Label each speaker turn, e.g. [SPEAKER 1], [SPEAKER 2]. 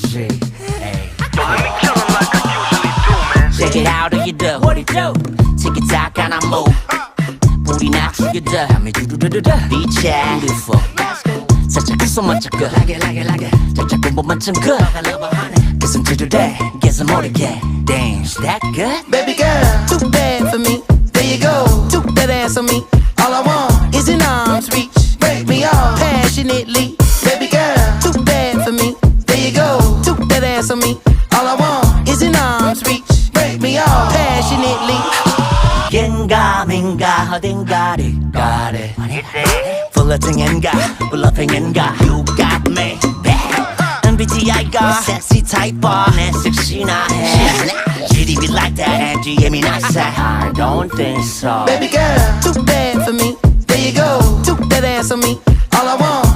[SPEAKER 1] 거지. Check it out, how you do? What it do? Tick it tock and I move. 불이 나 죽여줘. Beach yeah, beautiful. 살짝 그 멋져 그. 살짝 공부만 좀 그. Guess I'm today, guess I'm 모르게. Damn, is that good?
[SPEAKER 2] Baby girl, too bad for me. There you go, took that ass on me. All I want is an arm's reach. Break me off passionately. Baby girl, too bad for me. There you go, took that ass on me. All I want is an arm's reach. Break me off passionately.
[SPEAKER 1] 긴가민가 어딘가를 가래. 플러팅인가 블러핑인가. You got me MBTI가 sexy type 내 섹시나 해. GDB like that MGM이 나서 I don't think so.
[SPEAKER 2] Baby girl, too bad for me. There you go, took that ass on me. All I want